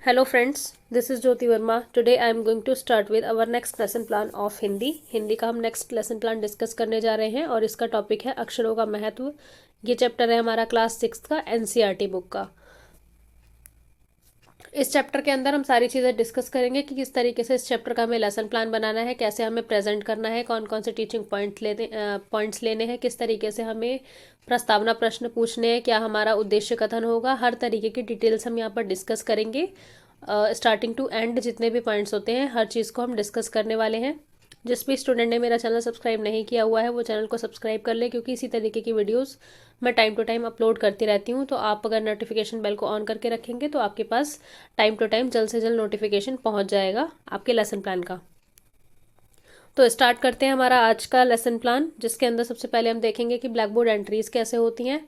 Hello friends, this is Jyoti Verma. Today I am going to start with our next lesson plan of Hindi. Hindi का हम next lesson plan discuss करने जा रहे हैं और इसका टॉपिक है अक्षरों का महत्व। ये चैप्टर है हमारा क्लास 6 का एनसीईआरटी बुक का। इस चैप्टर के अंदर हम सारी चीज़ें डिस्कस करेंगे कि किस तरीके से इस चैप्टर का हमें लेसन प्लान बनाना है, कैसे हमें प्रेजेंट करना है, कौन कौन से टीचिंग पॉइंट्स लेने हैं, किस तरीके से हमें प्रस्तावना प्रश्न पूछने हैं, क्या हमारा उद्देश्य कथन होगा, हर तरीके की डिटेल्स हम यहाँ पर डिस्कस करेंगे। स्टार्टिंग टू एंड जितने भी पॉइंट्स होते हैं हर चीज़ को हम डिस्कस करने वाले हैं। जिस भी स्टूडेंट ने मेरा चैनल सब्सक्राइब नहीं किया हुआ है वो चैनल को सब्सक्राइब कर ले, क्योंकि इसी तरीके की वीडियोस मैं टाइम टू टाइम अपलोड करती रहती हूँ। तो आप अगर नोटिफिकेशन बेल को ऑन करके रखेंगे तो आपके पास टाइम टू टाइम जल्द से जल्द नोटिफिकेशन पहुँच जाएगा आपके लेसन प्लान का। तो स्टार्ट करते हैं हमारा आज का लेसन प्लान, जिसके अंदर सबसे पहले हम देखेंगे कि ब्लैक बोर्ड एंट्रीज कैसे होती हैं।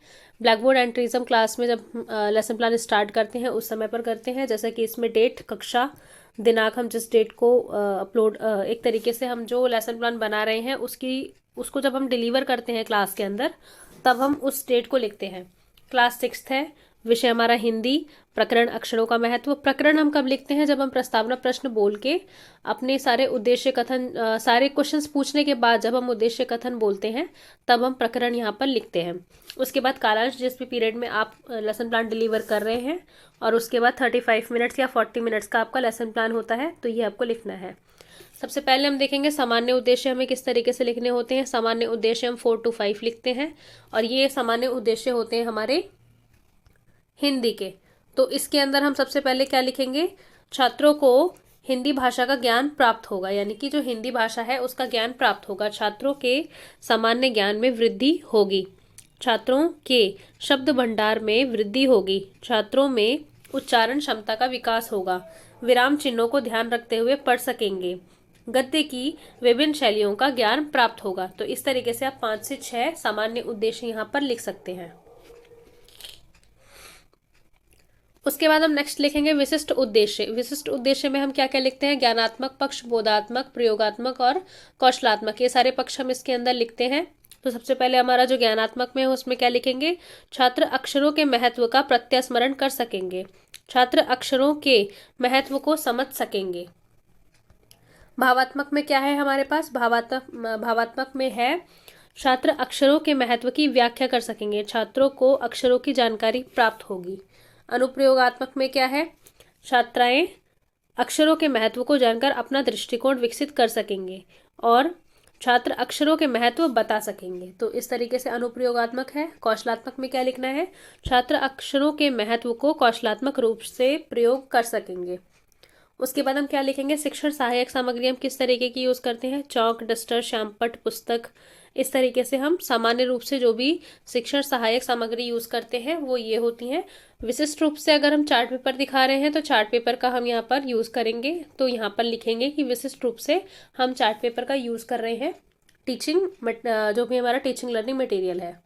ब्लैक बोर्ड एंट्रीज हम क्लास में जब लेसन प्लान स्टार्ट करते हैं उस समय पर करते हैं, जैसे कि इसमें डेट, कक्षा, दिनांक, हम जिस डेट को अपलोड एक तरीके से हम जो लेसन प्लान बना रहे हैं उसको जब हम डिलीवर करते हैं क्लास के अंदर तब हम उस डेट को लिखते हैं। क्लास 6 है, विषय हमारा हिंदी, प्रकरण अक्षरों का महत्व। प्रकरण हम कब लिखते हैं? जब हम प्रस्तावना प्रश्न बोल के अपने सारे उद्देश्य कथन सारे क्वेश्चंस पूछने के बाद जब हम उद्देश्य कथन बोलते हैं तब हम प्रकरण यहाँ पर लिखते हैं। उसके बाद कालांश, जिस भी पीरियड में आप लेसन प्लान डिलीवर कर रहे हैं, और उसके बाद 35 मिनट्स या 40 मिनट्स का आपका लेसन प्लान होता है, तो ये आपको लिखना है। सबसे पहले हम देखेंगे सामान्य उद्देश्य हमें किस तरीके से लिखने होते हैं। सामान्य उद्देश्य हम 4 to 5 लिखते हैं और ये सामान्य उद्देश्य होते हैं हमारे हिंदी के। तो इसके अंदर हम सबसे पहले क्या लिखेंगे? छात्रों को हिंदी भाषा का ज्ञान प्राप्त होगा, यानी कि जो हिंदी भाषा है उसका ज्ञान प्राप्त होगा। छात्रों के सामान्य ज्ञान में वृद्धि होगी। छात्रों के शब्द भंडार में वृद्धि होगी। छात्रों में उच्चारण क्षमता का विकास होगा। विराम चिन्हों को ध्यान रखते हुए पढ़ सकेंगे। गद्य की विभिन्न शैलियों का ज्ञान प्राप्त होगा। तो इस तरीके से आप 5 से 6 सामान्य उद्देश्य यहाँ पर लिख सकते हैं। उसके बाद हम नेक्स्ट लिखेंगे विशिष्ट उद्देश्य। विशिष्ट उद्देश्य में हम क्या क्या लिखते हैं? ज्ञानात्मक पक्ष, बोधात्मक, प्रयोगात्मक और कौशलात्मक, ये सारे पक्ष हम इसके अंदर लिखते हैं। तो सबसे पहले हमारा जो ज्ञानात्मक में है उसमें क्या लिखेंगे? छात्र अक्षरों के महत्व का प्रत्यास्मरण कर सकेंगे। छात्र अक्षरों के महत्व को समझ सकेंगे। भावात्मक में क्या है हमारे पास? भावात्मक में है छात्र अक्षरों के महत्व की व्याख्या कर सकेंगे। छात्रों को अक्षरों की जानकारी प्राप्त होगी। अनुप्रयोगात्मक में क्या है? छात्राएं अक्षरों के महत्व को जानकर अपना दृष्टिकोण विकसित कर सकेंगे और छात्र अक्षरों के महत्व बता सकेंगे। तो इस तरीके से अनुप्रयोगात्मक है। कौशलात्मक में क्या लिखना है? छात्र अक्षरों के महत्व को कौशलात्मक रूप से प्रयोग कर सकेंगे। उसके बाद हम क्या लिखेंगे? शिक्षण सहायक सामग्री हम किस तरीके की यूज़ करते हैं? चौक, डस्टर, श्यामपट्ट, पुस्तक, इस तरीके से हम सामान्य रूप से जो भी शिक्षण सहायक सामग्री यूज़ करते हैं वो ये होती हैं। विशिष्ट रूप से अगर हम चार्ट पेपर दिखा रहे हैं तो चार्ट पेपर का हम यहाँ पर यूज़ करेंगे। तो यहाँ पर लिखेंगे कि विशिष्ट रूप से हम चार्ट पेपर का यूज़ कर रहे हैं टीचिंग जो भी हमारा टीचिंग लर्निंग मटेरियल है।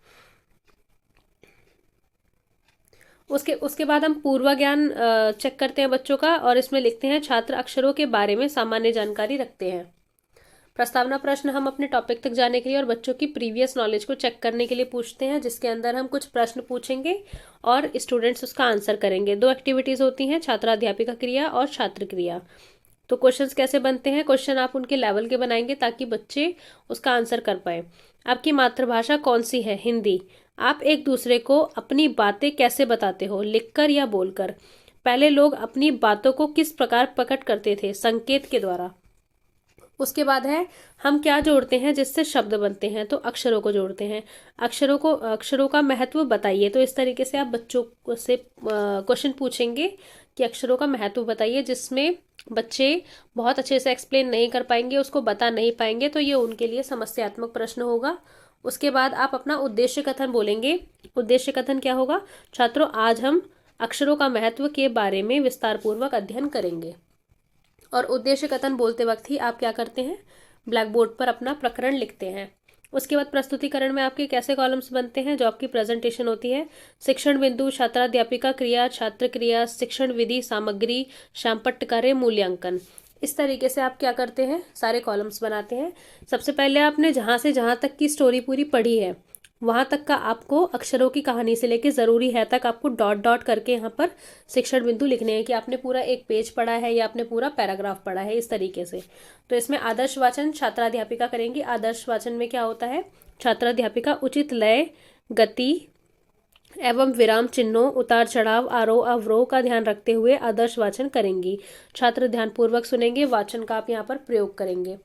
उसके बाद हम पूर्व ज्ञान चेक करते हैं बच्चों का, और इसमें लिखते हैं छात्र अक्षरों के बारे में सामान्य जानकारी रखते हैं। प्रस्तावना प्रश्न हम अपने टॉपिक तक जाने के लिए और बच्चों की प्रीवियस नॉलेज को चेक करने के लिए पूछते हैं, जिसके अंदर हम कुछ प्रश्न पूछेंगे और स्टूडेंट्स उसका आंसर करेंगे। 2 एक्टिविटीज़ होती हैं, छात्राध्यापिका क्रिया और छात्र क्रिया। तो क्वेश्चंस कैसे बनते हैं? क्वेश्चन आप उनके लेवल के बनाएंगे ताकि बच्चे उसका आंसर कर पाए। आपकी मातृभाषा कौन सी है? हिंदी। आप एक दूसरे को अपनी बातें कैसे बताते हो? लिखकर या बोलकर? पहले लोग अपनी बातों को किस प्रकार प्रकट करते थे? संकेत के द्वारा। उसके बाद है हम क्या जोड़ते हैं जिससे शब्द बनते हैं? तो अक्षरों को जोड़ते हैं। अक्षरों का महत्व बताइए। तो इस तरीके से आप बच्चों से क्वेश्चन पूछेंगे कि अक्षरों का महत्व बताइए, जिसमें बच्चे बहुत अच्छे से एक्सप्लेन नहीं कर पाएंगे, उसको बता नहीं पाएंगे, तो ये उनके लिए समस्यात्मक प्रश्न होगा। उसके बाद आप अपना उद्देश्य कथन बोलेंगे। उद्देश्य कथन क्या होगा? छात्रों, आज हम अक्षरों का महत्व के बारे में विस्तारपूर्वक अध्ययन करेंगे। और उद्देश्य कथन बोलते वक्त ही आप क्या करते हैं? ब्लैक बोर्ड पर अपना प्रकरण लिखते हैं। उसके बाद प्रस्तुतिकरण में आपके कैसे कॉलम्स बनते हैं? जो आपकी प्रेजेंटेशन होती है, शिक्षण बिंदु, छात्राध्यापिका क्रिया, छात्र क्रिया, शिक्षण विधि, सामग्री, श्यामपट्ट कार्य, मूल्यांकन, इस तरीके से आप क्या करते हैं? सारे कॉलम्स बनाते हैं। सबसे पहले आपने जहाँ से जहाँ तक की स्टोरी पूरी पढ़ी है वहाँ तक का आपको अक्षरों की कहानी से लेके ज़रूरी है तक आपको डॉट डॉट करके यहाँ पर शिक्षण बिंदु लिखने हैं कि आपने पूरा एक पेज पढ़ा है या आपने पूरा पैराग्राफ पढ़ा है, इस तरीके से। तो इसमें आदर्श वाचन छात्राध्यापिका करेंगी। आदर्श वाचन में क्या होता है, छात्राध्यापिका उचित लय, गति एवं विराम चिन्हों, उतार चढ़ाव, आरोह अवरोह का ध्यान रखते हुए आदर्श वाचन करेंगी। छात्र ध्यानपूर्वक सुनेंगे, वाचन का आप यहाँ पर प्रयोग करेंगे।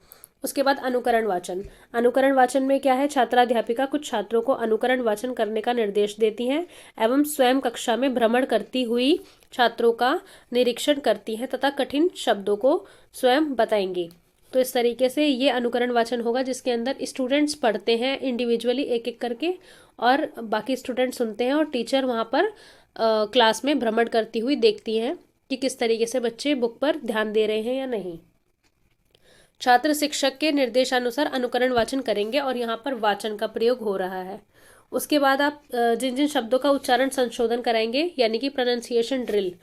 उसके बाद अनुकरण वाचन। अनुकरण वाचन में क्या है, छात्राध्यापिका कुछ छात्रों को अनुकरण वाचन करने का निर्देश देती हैं एवं स्वयं कक्षा में भ्रमण करती हुई छात्रों का निरीक्षण करती हैं तथा कठिन शब्दों को स्वयं बताएंगी। तो इस तरीके से ये अनुकरण वाचन होगा, जिसके अंदर स्टूडेंट्स पढ़ते हैं इंडिविजुअली एक एक करके और बाकी स्टूडेंट सुनते हैं और टीचर वहाँ पर क्लास में भ्रमण करती हुई देखती हैं कि किस तरीके से बच्चे बुक पर ध्यान दे रहे हैं या नहीं। छात्र शिक्षक के निर्देशानुसार अनुकरण वाचन करेंगे और यहाँ पर वाचन का प्रयोग हो रहा है। उसके बाद आप जिन जिन शब्दों का उच्चारण संशोधन कराएंगे, यानी कि प्रोनाउंसिएशन ड्रिल,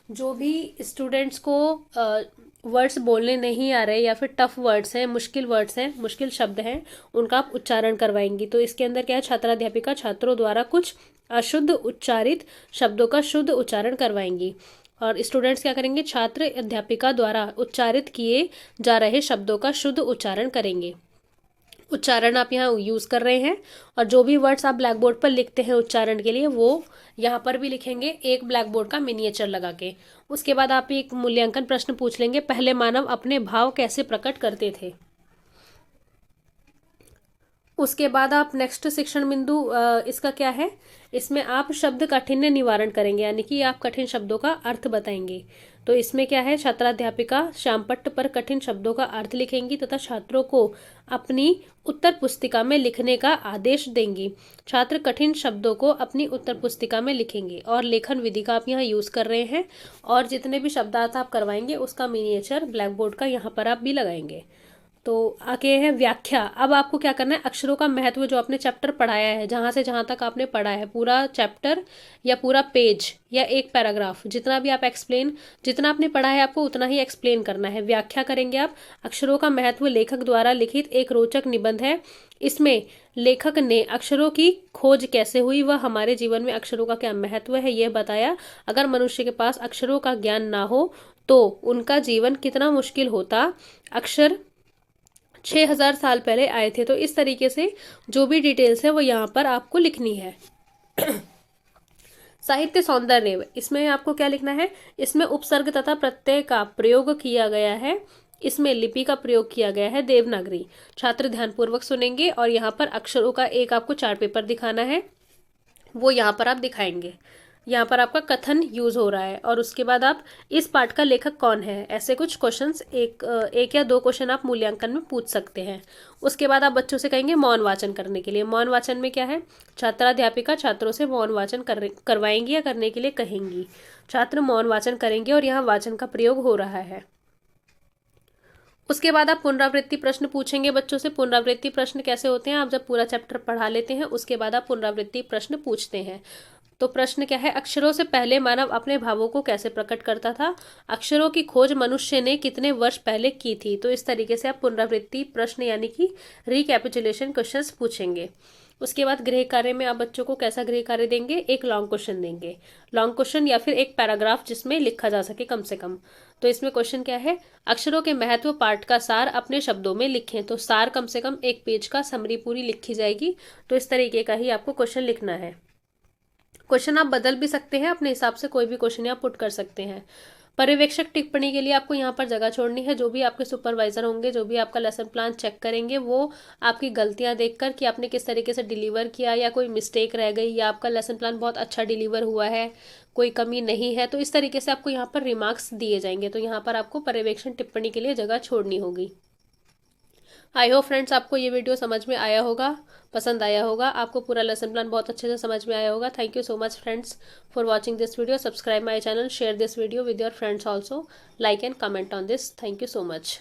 जो भी स्टूडेंट्स को वर्ड्स बोलने नहीं आ रहे या फिर टफ वर्ड्स हैं, मुश्किल शब्द हैं, उनका आप उच्चारण करवाएंगी। तो इसके अंदर क्या है, छात्राध्यापिका छात्रों द्वारा कुछ अशुद्ध उच्चारित शब्दों का शुद्ध उच्चारण करवाएंगी और स्टूडेंट्स क्या करेंगे, छात्र अध्यापिका द्वारा उच्चारित किए जा रहे शब्दों का शुद्ध उच्चारण करेंगे। उच्चारण आप यहाँ यूज़ कर रहे हैं और जो भी वर्ड्स आप ब्लैक बोर्ड पर लिखते हैं उच्चारण के लिए, वो यहाँ पर भी लिखेंगे एक ब्लैक बोर्ड का मिनिएचर लगा के। उसके बाद आप एक मूल्यांकन प्रश्न पूछ लेंगे, पहले मानव अपने भाव कैसे प्रकट करते थे। उसके बाद आप नेक्स्ट शिक्षण बिंदु इसका क्या है, इसमें आप शब्द काठिन्य निवारण करेंगे, यानी कि आप कठिन शब्दों का अर्थ बताएंगे। तो इसमें क्या है, छात्राध्यापिका श्यामपट्ट पर कठिन शब्दों का अर्थ लिखेंगी तथा छात्रों को अपनी उत्तर पुस्तिका में लिखने का आदेश देंगी। छात्र कठिन शब्दों को अपनी उत्तर पुस्तिका में लिखेंगे और लेखन विधि का आप यहाँ यूज़ कर रहे हैं और जितने भी शब्दार्थ आप करवाएंगे उसका मिनिएचर ब्लैक बोर्ड का यहाँ पर आप भी लगाएंगे। तो आगे है व्याख्या। अब आपको क्या करना है, अक्षरों का महत्व जो आपने चैप्टर पढ़ाया है, जहाँ से जहाँ तक आपने पढ़ा है, पूरा चैप्टर या पूरा पेज या एक पैराग्राफ, जितना भी आप जितना आपने पढ़ा है आपको उतना ही एक्सप्लेन करना है। व्याख्या करेंगे आप। अक्षरों का महत्व लेखक द्वारा लिखित एक रोचक निबंध है। इसमें लेखक ने अक्षरों की खोज कैसे हुई, वह हमारे जीवन में अक्षरों का क्या महत्व है, यह बताया। अगर मनुष्य के पास अक्षरों का ज्ञान ना हो तो उनका जीवन कितना मुश्किल होता। अक्षर 6000 साल पहले आए थे। तो इस तरीके से जो भी डिटेल्स है वो यहाँ पर आपको लिखनी है। साहित्य सौंदर्य, इसमें आपको क्या लिखना है, इसमें उपसर्ग तथा प्रत्यय का प्रयोग किया गया है। इसमें लिपि का प्रयोग किया गया है देवनागरी। छात्र ध्यानपूर्वक सुनेंगे और यहाँ पर अक्षरों का एक आपको चार्ट पेपर दिखाना है, वो यहाँ पर आप दिखाएंगे। यहाँ पर आपका कथन यूज हो रहा है और उसके बाद आप इस पाठ का लेखक कौन है, ऐसे कुछ क्वेश्चंस एक या दो क्वेश्चन आप मूल्यांकन में पूछ सकते हैं। उसके बाद आप बच्चों से कहेंगे मौन वाचन करने के लिए। मौन वाचन में क्या है, छात्राध्यापिका छात्रों से मौन वाचन करवाएंगी या करने के लिए कहेंगी। छात्र मौन वाचन करेंगे और यहाँ वाचन का प्रयोग हो रहा है। उसके बाद आप पुनरावृत्ति प्रश्न पूछेंगे बच्चों से। पुनरावृत्ति प्रश्न कैसे होते हैं, आप जब पूरा चैप्टर पढ़ा लेते हैं उसके बाद आप पुनरावृत्ति प्रश्न पूछते हैं। तो प्रश्न क्या है, अक्षरों से पहले मानव अपने भावों को कैसे प्रकट करता था। अक्षरों की खोज मनुष्य ने कितने वर्ष पहले की थी। तो इस तरीके से आप पुनरावृत्ति प्रश्न यानी कि रिकैपिचुलेशन क्वेश्चंस पूछेंगे। उसके बाद गृह कार्य में आप बच्चों को कैसा गृह कार्य देंगे, एक लॉन्ग क्वेश्चन देंगे, लॉन्ग क्वेश्चन या फिर एक पैराग्राफ जिसमें लिखा जा सके कम से कम। तो इसमें क्वेश्चन क्या है, अक्षरों के महत्व पाठ का सार अपने शब्दों में लिखें। तो सार कम से कम एक पेज का समरी पूरी लिखी जाएगी। तो इस तरीके का ही आपको क्वेश्चन लिखना है। क्वेश्चन आप बदल भी सकते हैं अपने हिसाब से, कोई भी क्वेश्चन आप पुट कर सकते हैं। पर्यवेक्षक टिप्पणी के लिए आपको यहाँ पर जगह छोड़नी है। जो भी आपके सुपरवाइजर होंगे, जो भी आपका लेसन प्लान चेक करेंगे, वो आपकी गलतियाँ देखकर कि आपने किस तरीके से डिलीवर किया या कोई मिस्टेक रह गई या आपका लेसन प्लान बहुत अच्छा डिलीवर हुआ है, कोई कमी नहीं है, तो इस तरीके से आपको यहाँ पर रिमार्क्स दिए जाएंगे। तो यहाँ पर आपको पर्यवेक्षण टिप्पणी के लिए जगह छोड़नी होगी। आई होप फ्रेंड्स आपको ये वीडियो समझ में आया होगा, पसंद आया होगा, आपको पूरा लेसन प्लान बहुत अच्छे से समझ में आया होगा। Thank you so much friends for watching this video. Subscribe my channel, share this video with your friends also, like and comment on this. Thank you so much.